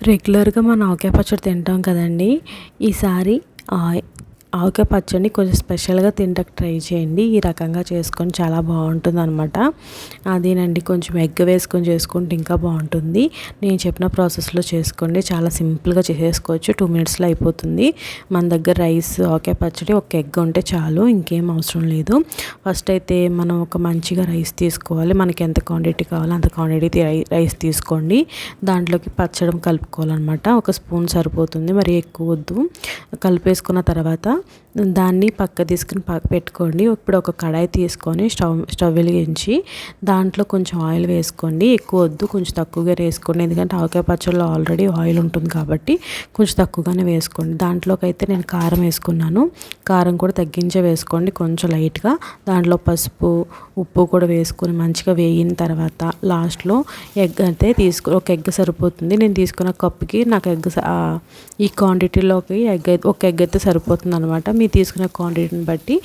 రెగ్యులర్గా మనం ఆవకాయ పచ్చడి తింటాం కదండి. ఈసారి ఆవకాయ పచ్చడిని కొంచెం స్పెషల్గా తింటానికి ట్రై చేయండి. ఈ రకంగా చేసుకొని చాలా బాగుంటుందన్నమాట. అదేనండి, కొంచెం ఎగ్ వేసుకొని చేసుకుంటే ఇంకా బాగుంటుంది. నేను చెప్పిన ప్రాసెస్లో చేసుకోండి, చాలా సింపుల్గా చేసేసుకోవచ్చు. 2 మినిట్స్లో అయిపోతుంది. మన దగ్గర రైస్, ఆవకాయ పచ్చడి, ఒక ఎగ్ ఉంటే చాలు, ఇంకేం అవసరం లేదు. ఫస్ట్ అయితే మనం ఒక మంచిగా రైస్ తీసుకోవాలి. మనకి ఎంత క్వాంటిటీ కావాలో అంత క్వాంటిటీ రైస్ తీసుకోండి. దాంట్లోకి పచ్చడి కలుపుకోవాలన్నమాట. ఒక స్పూన్ సరిపోతుంది, మరి ఎక్కువ వద్దు. కలిపేసుకున్న తర్వాత దాన్ని పక్క తీసుకుని పెట్టుకోండి. ఇప్పుడు ఒక కడాయి తీసుకొని స్టవ్ వెలిగించి దాంట్లో కొంచెం ఆయిల్ వేసుకోండి. ఎక్కువ వద్దు, కొంచెం తక్కువగా వేసుకోండి. ఎందుకంటే ఆవకాయ పచ్చడిలో ఆల్రెడీ ఆయిల్ ఉంటుంది కాబట్టి కొంచెం తక్కువగానే వేసుకోండి. దాంట్లోకి అయితే నేను కారం వేసుకున్నాను. కారం కూడా తగ్గించే వేసుకోండి, కొంచెం లైట్గా. దాంట్లో పసుపు, ఉప్పు కూడా వేసుకొని మంచిగా వేగిన తర్వాత లాస్ట్లో ఎగ్ అయితే ఒక ఎగ్ సరిపోతుంది. నేను తీసుకున్న కప్పుకి నాకు ఈ క్వాంటిటీలోకి ఒక ఎగ్ అయితే సరిపోతుంది అనమాట. మీరు తీసుకున్న క్వాంటిటీని బట్టి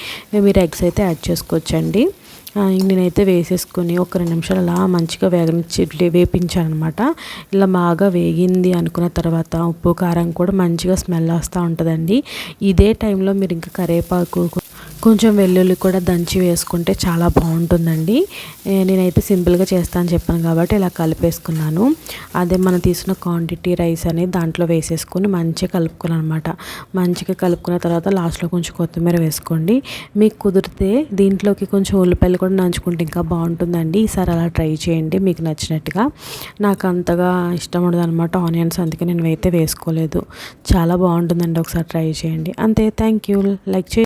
మీరు ఎగ్స్ అయితే యాడ్ చేసుకోవచ్చండి. నేనైతే వేసేసుకొని ఒక 2 నిమిషాలు అలా మంచిగా వేపించాను అనమాట. ఇలా బాగా వేగింది అనుకున్న తర్వాత ఉప్పు, కారం కూడా మంచిగా స్మెల్ వస్తూ ఉంటుందండి. ఇదే టైంలో మీరు ఇంకా కరివేపాకు, కొంచెం వెల్లుల్లి కూడా దంచి వేసుకుంటే చాలా బాగుంటుందండి. నేనైతే సింపుల్గా చేస్తాను చెప్పాను కాబట్టి ఇలా కలిపేసుకున్నాను. అదే మనం తీసుకున్న క్వాంటిటీ రైస్ అనేది దాంట్లో వేసేసుకొని మంచిగా కలుపుకున్నాను అనమాట. మంచిగా కలుపుకున్న తర్వాత లాస్ట్లో కొంచెం కొత్తిమీర వేసుకోండి. మీకు కుదిరితే దీంట్లోకి కొంచెం ఉల్లిపాయలు కూడా నంచుకుంటే ఇంకా బాగుంటుందండి. ఈసారి అలా ట్రై చేయండి మీకు నచ్చినట్టుగా. నాకు అంతగా ఇష్టం ఉండదు అనమాట ఆనియన్స్, అందుకే నేను అయితే వేసుకోలేదు. చాలా బాగుంటుందండి, ఒకసారి ట్రై చేయండి. అంతే, థ్యాంక్ యూ. లైక్ చేయండి.